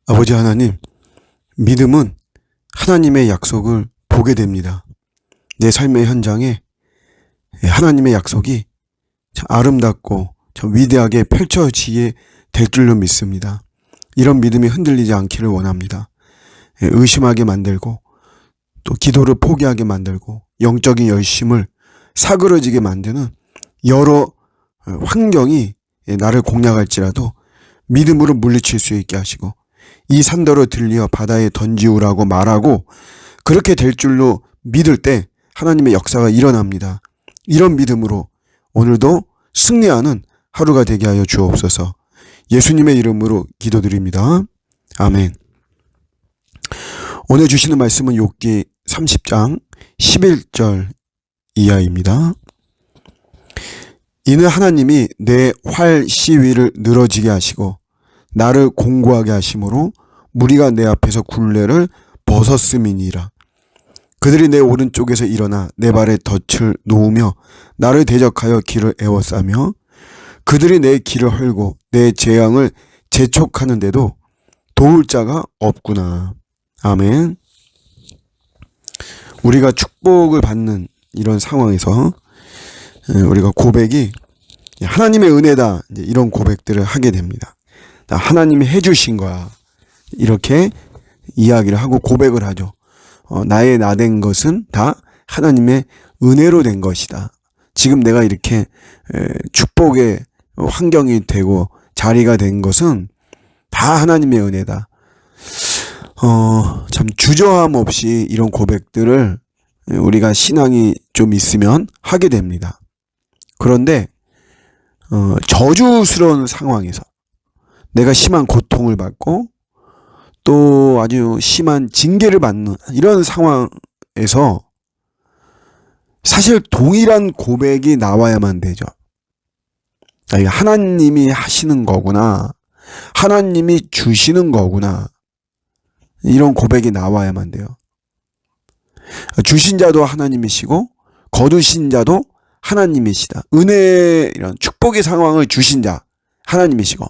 아버지 하나님, 믿음은 하나님의 약속을 보게 됩니다. 내 삶의 현장에 하나님의 약속이 참 아름답고 참 위대하게 펼쳐지게 될 줄로 믿습니다. 이런 믿음이 흔들리지 않기를 원합니다. 의심하게 만들고 또 기도를 포기하게 만들고 영적인 열심을 사그러지게 만드는 여러 환경이 나를 공략할지라도 믿음으로 물리칠 수 있게 하시고, 이 산더러 들리어 바다에 던지우라고 말하고 그렇게 될 줄로 믿을 때 하나님의 역사가 일어납니다. 이런 믿음으로 오늘도 승리하는 하루가 되게 하여 주옵소서. 예수님의 이름으로 기도드립니다. 아멘. 오늘 주시는 말씀은 욥기 30장 11절 이하입니다. 이는 하나님이 내 활 시위를 늘어지게 하시고 나를 공고하게 하심으로 무리가 내 앞에서 굴레를 벗었음이니라. 그들이 내 오른쪽에서 일어나 내 발에 덫을 놓으며 나를 대적하여 길을 에워싸며 그들이 내 길을 헐고 내 재앙을 재촉하는데도 도울 자가 없구나. 아멘. 우리가 축복을 받는 이런 상황에서 우리가 고백이 하나님의 은혜다, 이런 고백들을 하게 됩니다. 하나님이 해주신 거야, 이렇게 이야기를 하고 고백을 하죠. 나의 나된 것은 다 하나님의 은혜로 된 것이다. 지금 내가 이렇게 축복의 환경이 되고 자리가 된 것은 다 하나님의 은혜다. 참 주저함 없이 이런 고백들을 우리가 신앙이 좀 있으면 하게 됩니다. 그런데 저주스러운 상황에서 내가 심한 고통을 받고 또 아주 심한 징계를 받는 이런 상황에서 사실 동일한 고백이 나와야만 되죠. 하나님이 하시는 거구나, 하나님이 주시는 거구나, 이런 고백이 나와야만 돼요. 주신 자도 하나님이시고 거두신 자도 하나님이시다. 은혜, 이런 축복의 상황을 주신 자 하나님이시고,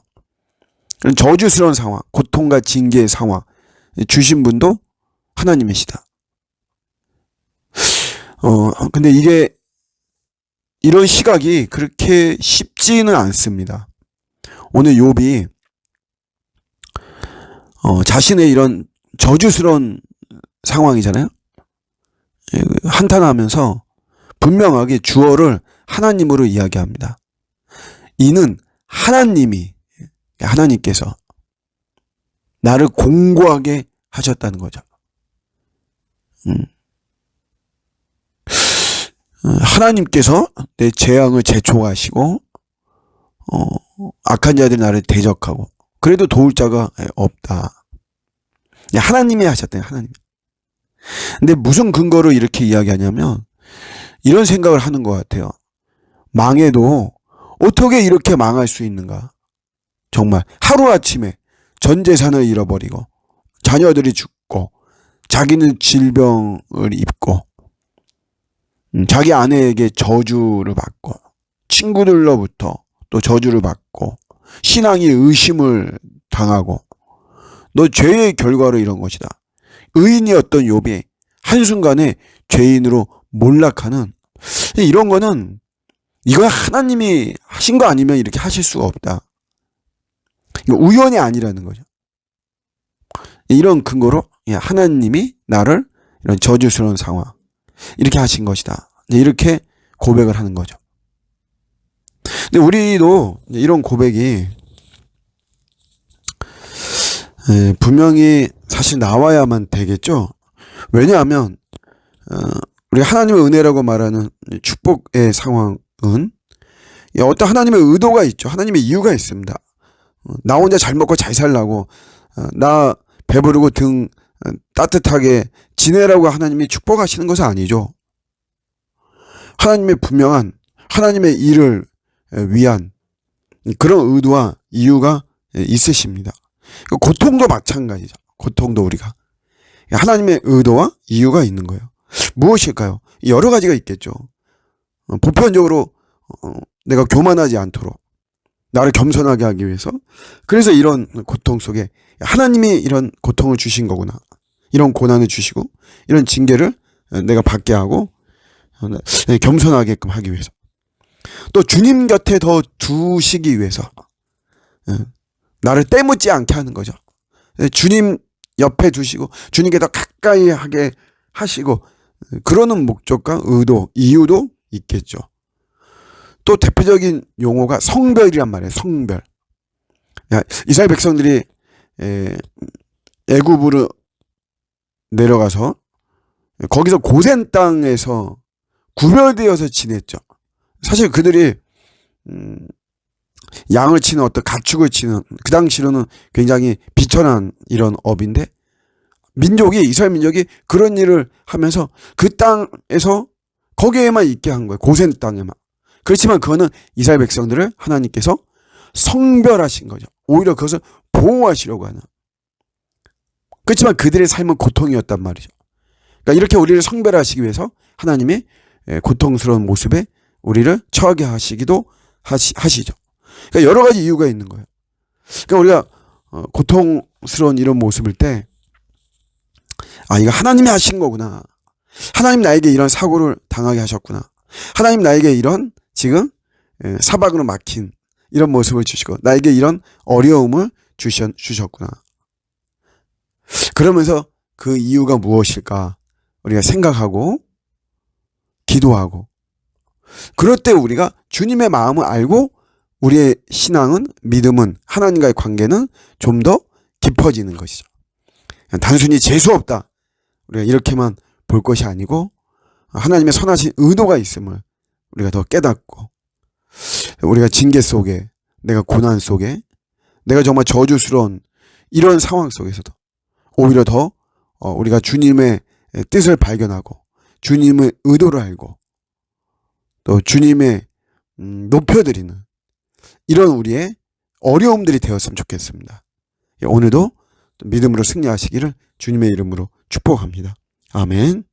저주스러운 상황, 고통과 징계의 상황 주신 분도 하나님이시다. 근데 이게 이런 시각이 그렇게 쉽지는 않습니다. 오늘 욥이 자신의 이런 저주스러운 상황이잖아요. 한탄하면서 분명하게 주어를 하나님으로 이야기합니다. 이는 하나님께서 나를 공고하게 하셨다는 거죠. 하나님께서 내 재앙을 재촉하시고 악한 자들이 나를 대적하고 그래도 도울 자가 없다. 하나님이 하셨대요. 하나님. 근데 무슨 근거로 이렇게 이야기하냐면 이런 생각을 하는 것 같아요. 망해도 어떻게 이렇게 망할 수 있는가? 정말 하루아침에 전 재산을 잃어버리고 자녀들이 죽고 자기는 질병을 입고 자기 아내에게 저주를 받고 친구들로부터 또 저주를 받고 신앙이 의심을 당하고 너 죄의 결과로 이런 것이다. 의인이었던 욥이 한순간에 죄인으로 몰락하는, 이런 거는 이거 하나님이 하신 거 아니면 이렇게 하실 수가 없다. 이거 우연이 아니라는 거죠. 이런 근거로 하나님이 나를 이런 저주스러운 상황 이렇게 하신 것이다. 이렇게 고백을 하는 거죠. 근데 우리도 이런 고백이 분명히 사실 나와야만 되겠죠. 왜냐하면 우리가 하나님의 은혜라고 말하는 축복의 상황은 어떤 하나님의 의도가 있죠. 하나님의 이유가 있습니다. 나 혼자 잘 먹고 잘 살라고, 나 배부르고 등 따뜻하게 지내라고 하나님이 축복하시는 것은 아니죠. 하나님의 분명한 하나님의 일을 위한 그런 의도와 이유가 있으십니다. 고통도 마찬가지죠. 고통도 우리가 하나님의 의도와 이유가 있는 거예요. 무엇일까요? 여러 가지가 있겠죠. 보편적으로 내가 교만하지 않도록, 나를 겸손하게 하기 위해서. 그래서 이런 고통 속에 하나님이 이런 고통을 주신 거구나. 이런 고난을 주시고 이런 징계를 내가 받게 하고 겸손하게끔 하기 위해서. 또 주님 곁에 더 두시기 위해서 나를 때묻지 않게 하는 거죠. 주님 옆에 두시고 주님께 더 가까이 하게 하시고 그러는 목적과 의도, 이유도 있겠죠. 또 대표적인 용어가 성별이란 말이에요. 성별. 이스라엘 백성들이 애굽으로 내려가서 거기서 고센 땅에서 구별되어서 지냈죠. 사실 그들이 양을 치는 어떤 가축을 치는 그 당시로는 굉장히 비천한 이런 업인데 이스라엘 민족이 그런 일을 하면서 그 땅에서 거기에만 있게 한 거예요. 고센 땅에만. 그렇지만 그거는 이스라엘 백성들을 하나님께서 성별하신 거죠. 오히려 그것을 보호하시려고 하는. 그렇지만 그들의 삶은 고통이었단 말이죠. 그러니까 이렇게 우리를 성별하시기 위해서 하나님이 고통스러운 모습에 우리를 처하게 하시기도 하시죠. 그러니까 여러 가지 이유가 있는 거예요. 그러니까 우리가 고통스러운 이런 모습일 때 이거 하나님이 하신 거구나. 하나님 나에게 이런 사고를 당하게 하셨구나. 하나님 나에게 이런 지금 사박으로 막힌 이런 모습을 주시고 나에게 이런 어려움을 주셨구나. 그러면서 그 이유가 무엇일까 우리가 생각하고 기도하고 그럴 때 우리가 주님의 마음을 알고 우리의 신앙은 믿음은 하나님과의 관계는 좀 더 깊어지는 것이죠. 단순히 재수없다 우리가 이렇게만 볼 것이 아니고 하나님의 선하신 의도가 있음을 우리가 더 깨닫고 우리가 징계 속에 내가 고난 속에 내가 정말 저주스러운 이런 상황 속에서도 오히려 더 우리가 주님의 뜻을 발견하고 주님의 의도를 알고 또 주님의 높여드리는 이런 우리의 어려움들이 되었으면 좋겠습니다. 오늘도 믿음으로 승리하시기를 주님의 이름으로 축복합니다. 아멘.